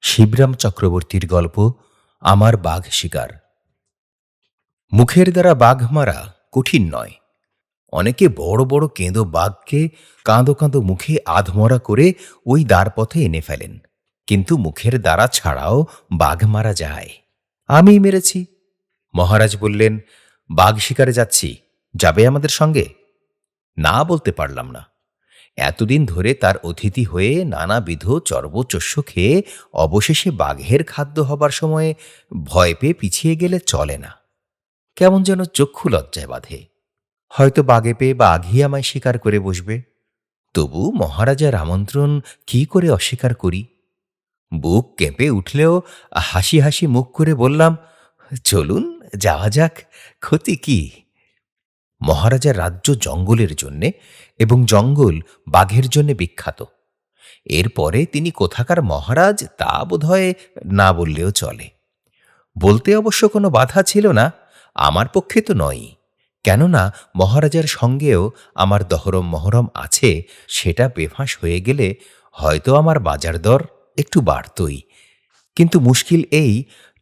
শিবরাম চক্রবর্তীর গল্প আমার বাঘ শিকার। মুখের দ্বারা বাঘ মারা কঠিন নয়। অনেকে বড় বড় কেঁদো বাঘকে কাঁদো কাঁদো মুখে আধমরা করে ওই দ্বারপথে এনে ফেলেন, কিন্তু মুখের দ্বারা ছাড়াও বাঘ মারা যায়। আমি মেরেছি। মহারাজ বললেন, বাঘ শিকারে যাচ্ছি, যাবে আমাদের সঙ্গে? না বলতে পারলাম না। এতদিন ধরে তার অতিথি হয়ে নানাবিধ চর্বচস্য খেয়ে অবশেষে বাঘের খাদ্য হবার সময়ে ভয় পেয়ে পিছিয়ে গেলে চলে না। কেমন যেন চক্ষু লজ্জায় বাঁধে। হয়তো বাঘে পেয়ে বাঘই আমায় স্বীকার করে বসবে। তবু মহারাজার আমন্ত্রণ কি করে অস্বীকার করি? বুক কেঁপে উঠলেও হাসি হাসি মুখ করে বললাম, চলুন, যাওয়া যাক, ক্ষতি কি? মহারাজার রাজ্য জঙ্গলের জন্যে এবং জঙ্গল বাঘের জন্যে বিখ্যাত। এরপরে তিনি কোথাকার মহারাজ তা বোধহয় না বললেও চলে। বলতে অবশ্য কোনো বাধা ছিল না, আমার পক্ষে তো নয়ই। কেননা মহারাজার সঙ্গেও আমার দহরম মহরম আছে, সেটা বেফাঁস হয়ে গেলে হয়তো আমার বাজার দর একটু বাড়তই। কিন্তু মুশকিল এই,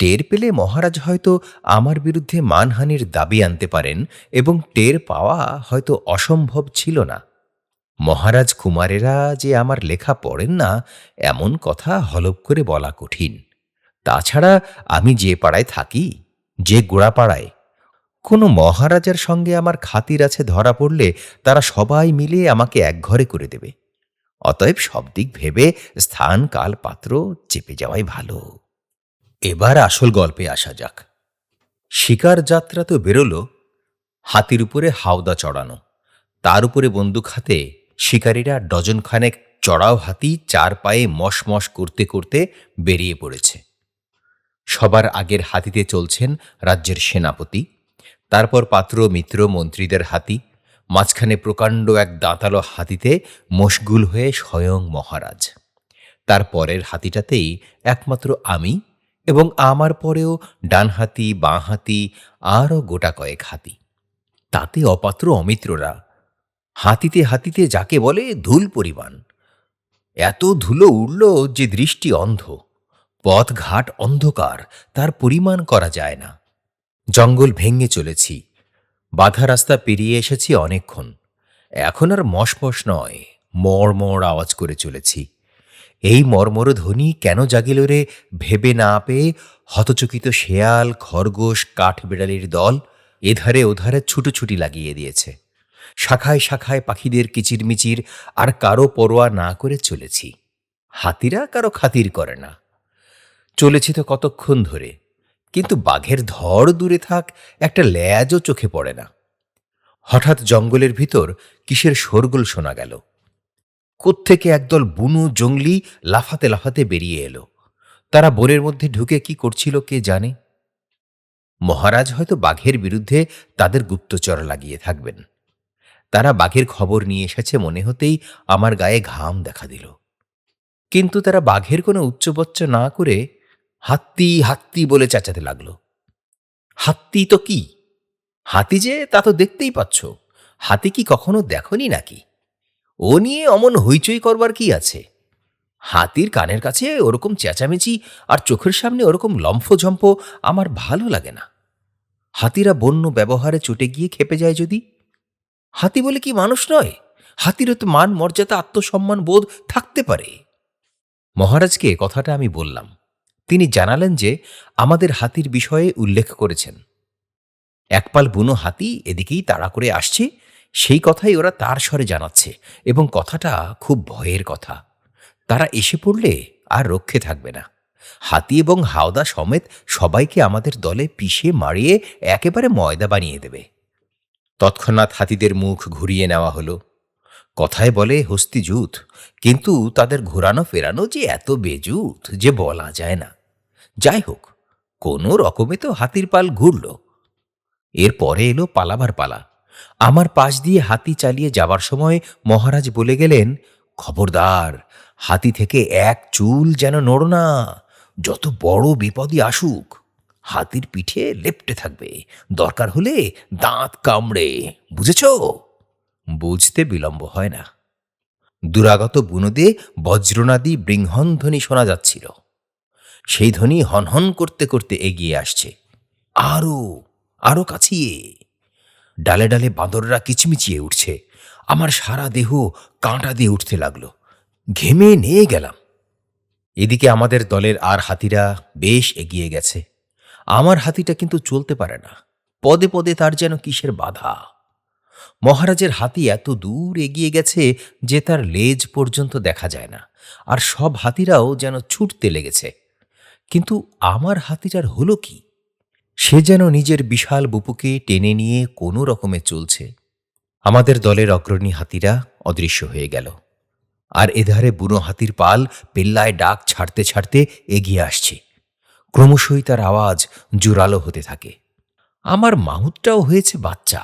টের পেলে মহারাজ হয়তো আমার বিরুদ্ধে মানহানির দাবি আনতে পারেন, এবং টের পাওয়া হয়তো অসম্ভব ছিল না। মহারাজ কুমারেরা যে আমার লেখা পড়েন না, এমন কথা হলপ করে বলা কঠিন। তাছাড়া আমি যে পাড়ায় থাকি, যে গোড়াপাড়ায়, কোনো মহারাজার সঙ্গে আমার খাতির আছে ধরা পড়লে তারা সবাই মিলে আমাকে একঘরে করে দেবে। অতএব সব দিক ভেবে স্থান কাল পাত্র চেপে যাওয়াই ভালো। এবার আসল গল্পে আসা যাক। শিকার যাত্রা তো বেরোল। হাতির উপরে হাওদা চড়ানো, তার উপরে বন্দুক হাতে শিকারীরা ডজনখানেক চড়াও হাতি চার পায়ে মশমশ করতে করতে বেরিয়ে পড়েছে। সবার আগের হাতিতে চলছেন রাজ্যের সেনাপতি, তারপর পাত্র মিত্র মন্ত্রীদের হাতি, মাঝখানে প্রকাণ্ড এক দাঁতালো হাতিতে মশগুল হয়ে স্বয়ং মহারাজ। তার পরের হাতিটাতেই একমাত্র আমি, এবং আমার পরেও ডান হাতি বাঁ হাতি আরও গোটা কয়েক হাতি, তাতে অপাত্র অমিত্ররা। হাতিতে হাতিতে যাকে বলে ধুল পরিমাণ। এত ধুলো উড়ল যে দৃষ্টি অন্ধ। পথঘাট অন্ধকার, তার পরিমাণ করা যায় না। জঙ্গল ভেঙে চলেছি, বাধা রাস্তা পেরিয়ে এসেছি অনেকক্ষণ। এখন আর মশমশ নয়, মড়মড় আওয়াজ করে চলেছি। এই মর্মর ধ্বনি কেন জাগিল রে ভেবে না পেয়ে হতচকিত শেয়াল, খরগোশ, কাঠবেড়ালির দল এধারে ওধারে ছুটোছুটি লাগিয়ে দিয়েছে। শাখায় শাখায় পাখিদের কিচিরমিচির, আর কারো পরোয়া না করে চলেছি। হাতিরা কারো খাতির করে না। চলেছি তো কতক্ষণ ধরে, কিন্তু বাঘের ধড় দূরে থাক, একটা ল্যাজও চোখে পড়ে না। হঠাৎ জঙ্গলের ভিতর কিসের শোরগোল শোনা গেল। কোত্থেকে একদল বুনো জঙ্গলি লাফাতে লাফাতে বেরিয়ে এলো। তারা বনের মধ্যে ঢুকে কি করছিল কে জানে। মহারাজ হয়তো বাঘের বিরুদ্ধে তাদের গুপ্তচর লাগিয়ে থাকবেন। তারা বাঘের খবর নিয়ে এসেছে মনে হতেই আমার গায়ে ঘাম দেখা দিল। কিন্তু তারা বাঘের কোনো উচ্চবচ্চ না করে হাত্তি হাত্তি বলে চেঁচাতে লাগলো। হাত্তি তো কি, হাতি যে তা তো দেখতেই পাচ্ছ। হাতি কি কখনো দেখনি নাকি? ও নিয়ে অমন হইচই করবার কি আছে? হাতির কানের কাছে ওরকম চেঁচামেচি আর চোখের সামনে ওরকম লম্ফঝম্প আমার ভালো লাগে না। হাতিরা বন্য ব্যবহারে চটে গিয়ে খেপে যায় যদি। হাতি বলে কি মানুষ নয়? হাতিরও তো মান মর্যাদা আত্মসম্মান বোধ থাকতে পারে। মহারাজকে কথাটা আমি বললাম। তিনি জানালেন যে আমাদের হাতির বিষয়ে উল্লেখ করেছেন। একপাল বুনো হাতি এদিকেই তাড়া করে আসছে, সেই কথাই ওরা তার স্বরে জানাচ্ছে, এবং কথাটা খুব ভয়ের কথা। তারা এসে পড়লে আর রক্ষে থাকবে না। হাতি এবং হাওদা সমেত সবাইকে আমাদের দলে পিষে মারিয়ে একেবারে ময়দা বানিয়ে দেবে। তৎক্ষণাৎ হাতিদের মুখ ঘুরিয়ে নেওয়া হলো। কথায় বলে হস্তিজুত, কিন্তু তাদের ঘোরানো ফেরানো যে এত বেজুত যে বলা যায় না। যাই হোক, কোনো রকমে তো হাতির পাল ঘুরল। এরপরে এলো পালাবার পালা। আমার পাশ দিয়ে হাতি চালিয়ে যাবার সময় মহারাজ বলে গেলেন, খবরদার, হাতি থেকে এক চুল যেন নড়ো না। যত বড় বিপদই আসুক, হাতির পিঠে লেপ্টে থাকবে, দরকার হলে দাঁত কামড়ে। বুঝেছ? বুঝতে বিলম্ব হয় না। দুরাগত বুনোদে বজ্রনাদী বৃংহণধ্বনি শোনা যাচ্ছিল। সেই ধ্বনি হনহন করতে করতে এগিয়ে আসছে। আরো, আরো কাছিয়ে। ডালে ডালে বাঁদররা কিচমিচিয়ে উঠছে। আমার সারা দেহ কাঁটা দিয়ে উঠতে লাগলো। ঘেমে নিয়ে গেলাম। এদিকে আমাদের দলের আর হাতিরা বেশ এগিয়ে গেছে। আমার হাতিটা কিন্তু চলতে পারে না। পদে পদে তার যেন কিসের বাধা। মহারাজের হাতি এত দূর এগিয়ে গেছে যে তার লেজ পর্যন্ত দেখা যায় না, আর সব হাতিরাও যেন ছুটতে লেগেছে। কিন্তু আমার হাতিটার হলো কি? সে যেন নিজের বিশাল বুপুকে টেনে নিয়ে কোনো রকমে চলছে। আমাদের দলের অগ্রণী হাতিরা অদৃশ্য হয়ে গেল, আর এধারে বুনো হাতির পাল পেল্লায় ডাক ছাড়তে ছাড়তে এগিয়ে আসছে। ক্রমশই তার আওয়াজ জোরালো হতে থাকে। আমার মাহুতটাও হয়েছে বাচ্চা,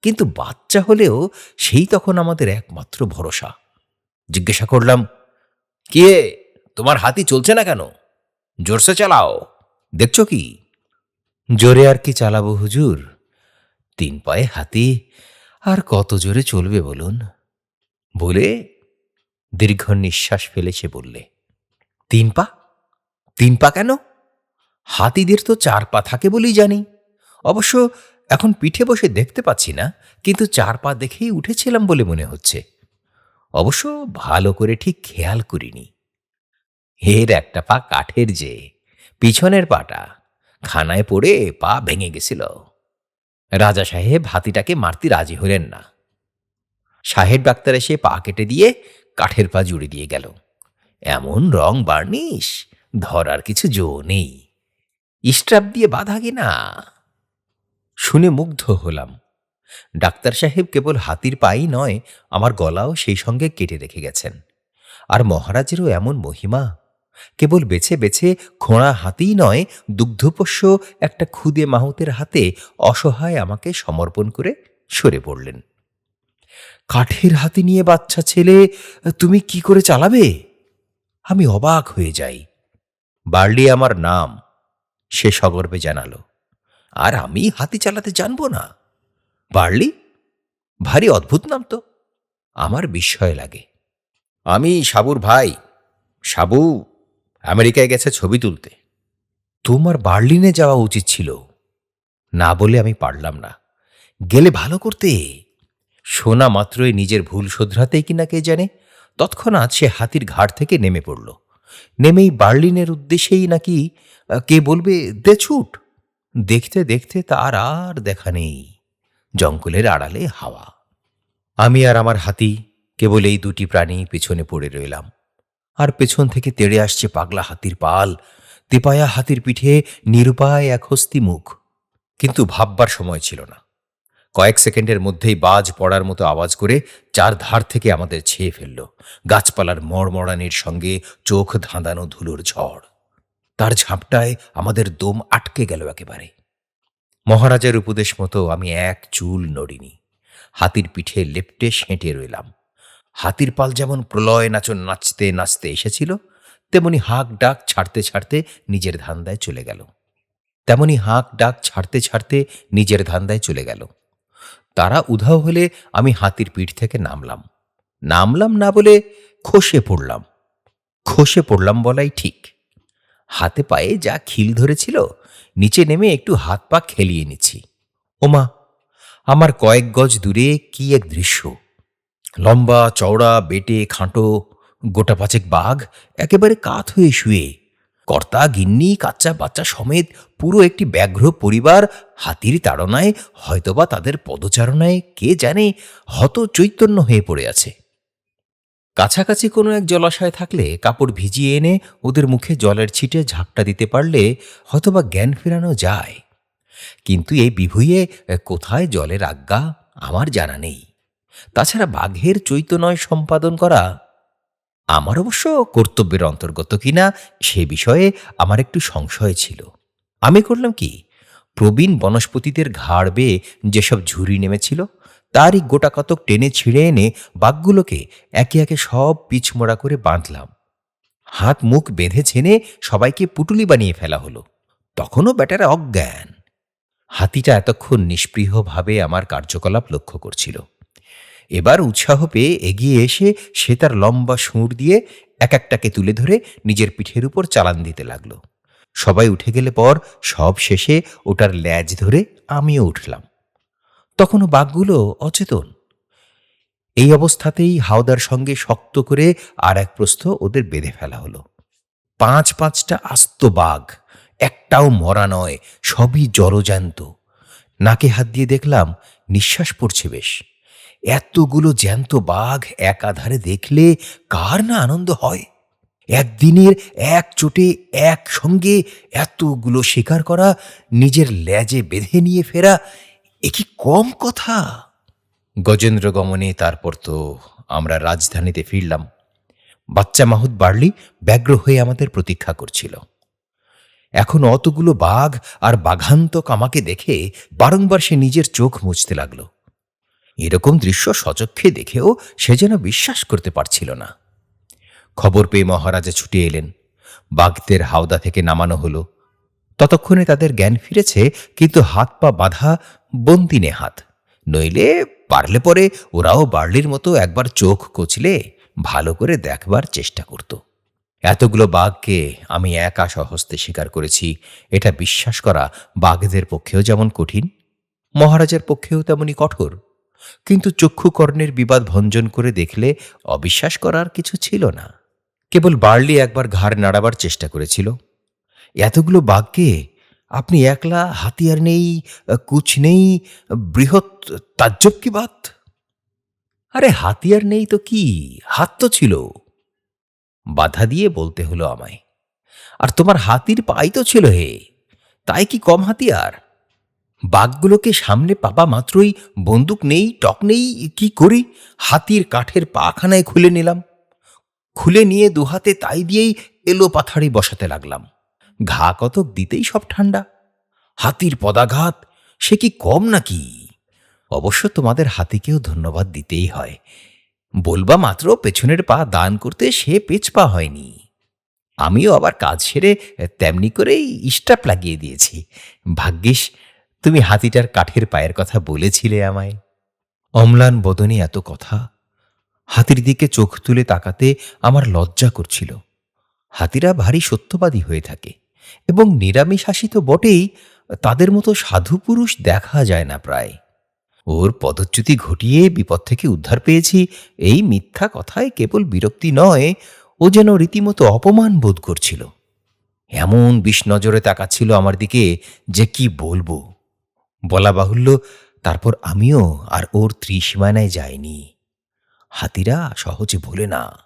কিন্তু বাচ্চা হলেও সেই তখন আমাদের একমাত্র ভরসা। জিজ্ঞাসা করলাম, কে, তোমার হাতি চলছে না কেন? জোরসে চালাও, দেখছ কি? জোরে আর কি চালাবো হুজুর, 3 পায়ে হাতি, আর কত জোরে চলবে বলুন? বলে দীর্ঘ নিঃশ্বাস ফেলে সে বললে, 3 পা? 3 পা কেন? হাতিদের তো 4 পা থাকে বলেই জানি। অবশ্য এখন পিঠে বসে দেখতে পাচ্ছি না, কিন্তু 4 পা দেখেই উঠেছিলাম বলে মনে হচ্ছে। অবশ্য ভালো করে ঠিক খেয়াল করিনি। এর একটা পা কাঠের, যে পিছনের পাটা খানায় পড়ে পা ভেঙে গেছিল। রাজা সাহেব হাতিটাকে মারতে রাজি হলেন না। সাহেব ডাক্তার এসে পা কেটে দিয়ে কাঠের পা জুড়ে দিয়ে গেল। এমন রং বার্নিশ, ধরার কিছু জো নেই। স্ট্র্যাপ দিয়ে বাঁধা কিনা। শুনে মুগ্ধ হলাম। ডাক্তার সাহেব কেবল হাতির পাই নয়, আমার গলাও সেই সঙ্গে কেটে রেখে গেছেন। আর মহারাজেরও এমন মহিমা, কেবল বেছে বেছে খোঁড়া হাতিই নয়, দুগ্ধপোষ্য একটা খুদে মাহুতের হাতে অসহায় আমাকে সমর্পণ করে সরে পড়লেন। কাঠের হাতি নিয়ে বাচ্চা ছেলে তুমি কি করে চালাবে? আমি অবাক হয়ে যাই। বার্লি আমার নাম, সে সগর্বে জানালো। আর আমি হাতি চালাতে জানবো না? বার্লি, ভারী অদ্ভুত নাম তো। আমার বিস্ময় লাগে। আমি সাবুর ভাই। সাবু আমেরিকায় গেছে ছবি তুলতে। তোমার বার্লিনে যাওয়া উচিত ছিল। না বলে আমি পারলাম না। গেলে ভালো করতে। শোনা মাত্রই নিজের ভুল শোধরাতেই কিনা কে জানে, তৎক্ষণাৎ সে হাতির ঘাড় থেকে নেমে পড়ল। নেমেই বার্লিনের উদ্দেশ্যেই নাকি কে বলবে দে ছুট। দেখতে দেখতে তার আর দেখা নেই। জঙ্গলের আড়ালে হাওয়া। আমি আর আমার হাতি কেবল এই 2টি প্রাণী পেছনে পড়ে রইলাম। আর পেছন থেকে তেড়ে আসছে পাগলা হাতির পাল, তেপায়া হাতির পিঠে নিরুপায় এক হস্তি মুখ। কিন্তু ভাববার সময় ছিল না। কয়েক সেকেন্ডের মধ্যেই বাজ পড়ার মতো আওয়াজ করে 4 ধার থেকে আমাদের ছেয়ে ফেলল। গাছপালার মড়মড়ানির সঙ্গে চোখ ধাঁধানো ধুলোর ঝড়। তার ঝাপটায় আমাদের দম আটকে গেল একেবারে। মহারাজের উপদেশ মতো আমি এক চুল নড়িনি। হাতির পিঠে লেপ্টে সেঁটে রইলাম। হাতির পাল যেমন প্রলয় নাচন নাচতে নাচতে এসেছিল, তেমনি হাঁক ডাক ছাড়তে ছাড়তে নিজের ধান্দায় চলে গেল। তারা উধাও হলে আমি হাতির পিঠ থেকে নামলাম না বলে খসে পড়লাম বলাই ঠিক। হাতে পায়ে যা খিল ধরেছিল, নিচে নেমে একটু হাত পা খেলিয়ে নিচ্ছি। ওমা, আমার কয়েক গজ দূরে কি এক দৃশ্য! লম্বা চওড়া বেটে খাঁটো গোটা 5 বাঘ একেবারে কাত হয়ে শুয়ে। কর্তা গিন্নি কাচ্চা বাচ্চা সমেত পুরো একটি ব্যাঘ্র পরিবার হাতির তাড়নায়, হয়তোবা তাদের পদচারণায় কে জানে হত চৈতন্য হয়ে পড়ে আছে। কাছাকাছি কোনো এক জলাশয় থাকলে কাপড় ভিজিয়ে এনে ওদের মুখে জলের ছিটে ঝাপটা দিতে পারলে হয়তোবা জ্ঞান ফেরানো যায়। কিন্তু এই বিভুঁইয়ে কোথায় জলের আজ্ঞা আমার জানা নেই। তাছাড়া বাঘের চৈতন্যয় সম্পাদন করা আমার অবশ্য কর্তব্যের অন্তর্গত কিনা সে বিষয়ে আমার একটু সংশয় ছিল। আমি করলাম কি, প্রবীণ বনস্পতিদের ঘাড় বেয়ে যেসব ঝুড়ি নেমেছিল তারই গোটা কতক টেনে ছিঁড়ে এনে বাঘগুলোকে একে একে সব পিছমোড়া করে বাঁধলাম। হাত মুখ বেঁধে ছেনে সবাইকে পুটুলি বানিয়ে ফেলা হলো। তখনও বেটারা অজ্ঞান। হাতিটা এতক্ষণ নিষ্পৃহভাবে আমার কার্যকলাপ লক্ষ্য করছিল। এবার উৎসাহ পেয়ে এগিয়ে এসে সে তার লম্বা সুঁড় দিয়ে এক একটাকে তুলে ধরে নিজের পিঠের উপর চালান দিতে লাগলো। সবাই উঠে গেলে পর সব শেষে ওটার ল্যাজ ধরে আমিও উঠলাম। তখনও বাঘগুলো অচেতন। এই অবস্থাতেই হাওদার সঙ্গে শক্ত করে আর এক প্রস্থ ওদের বেঁধে ফেলা হলো। পাঁচটা আস্ত বাঘ, একটাও মরা নয়, সবই জলজ্যান্ত। নাকে হাত দিয়ে দেখলাম নিঃশ্বাস পড়ছে বেশ। এতগুলো জ্যান্ত বাঘ এক আধারে দেখলে কার না আনন্দ হয়। একদিনের এক চোটে একসঙ্গে এতগুলো শিকার করা, নিজের ল্যাজে বেঁধে নিয়ে ফেরা, এ কি কম কথা? গজেন্দ্র গমনে তারপর তো আমরা রাজধানীতে ফিরলাম। বাচ্চা মাহুত বার্লি ব্যগ্র হয়ে আমাদের প্রতীক্ষা করছিল। এখন অতগুলো বাঘ আর বাঘান্তক আমাকে দেখে বারংবার সে নিজের চোখ মুছতে লাগল। এরকম দৃশ্য সচক্ষে দেখেও সে যেন বিশ্বাস করতে পারছিল না। খবর পেয়ে মহারাজা ছুটে এলেন। বাঘদের হাওদা থেকে নামানো হলো। ততক্ষণে তাদের জ্ঞান ফিরেছে, কিন্তু হাত পা বাঁধা, বন্দি নেহাত। নইলে পারলে পরে ওরাও বার্লির মতো একবার চোখ কচলে ভালো করে দেখবার চেষ্টা করত। এতগুলো বাঘকে আমি একা স্বহস্তে শিকার করেছি, এটা বিশ্বাস করা বাঘদের পক্ষেও যেমন কঠিন, মহারাজের পক্ষেও তেমনি কঠোর। কিন্তু চক্ষুকর্ণের বিবাদ ভঞ্জন করে দেখলে অবিশ্বাস করার কিছু ছিল না। কেবল বার্লি একবার ঘাড় নাড়াবার চেষ্টা করেছিল। এতগুলো বাঘকে আপনি একলা, হাতিয়ার নেই, কুচ নেই, বৃহৎ তাজ্জব কি বাত! আরে হাতিয়ার নেই তো কি, হাত তো ছিল। বাধা দিয়ে বলতে হলো আমায়। আর তোমার হাতির পাই তো ছিল হে, তাই কি কম হাতিয়ার? বাঘগুলোকে সামনে পাবা মাত্রই বন্দুক নেই, টক নেই, কি করি? হাতির কাঠের পাখানায় খুলে নিলাম। খুলে নিয়ে দুহাতে তাই দিয়েই এলো পাথাড়ি বসাতে লাগলাম। ঘা কতক দিতেই সব ঠান্ডা। হাতির পদাঘাত সে কি কম নাকি? অবশ্য তোমাদের হাতিকেও ধন্যবাদ দিতেই হয়। বলবা মাত্র পেছনের পা দান করতে সে পেছপা হয়নি। আমিও আবার কাজ সেরে তেমনি করেই স্টাপ লাগিয়ে দিয়েছি। ভাগ্যিস তুমি হাতিটার কাঠের পায়ের কথা বলেছিলে আমায়। অম্লান বদনে এত কথা। হাতির দিকে চোখ তুলে তাকাতে আমার লজ্জা করছিল। হাতিরা ভারী সত্যবাদী হয়ে থাকে এবং নিরামিষাশী তো বটেই, তাদের মতো সাধু পুরুষ দেখা যায় না প্রায়। ওর পদচ্যুতি ঘটিয়ে বিপদ থেকে উদ্ধার পেয়েছি, এই মিথ্যা কথায় কেবল বিরক্তি নয়, ও যেন রীতিমতো অপমান বোধ করছিল। এমন বিষ নজরে তাকাচ্ছিল আমার দিকে যে কি বলবো। বলা বাহুল্য, তারপর আমিও আর ওর ত্রিসীমানায় যাইনি। হাতিরা সহজে ভোলে না।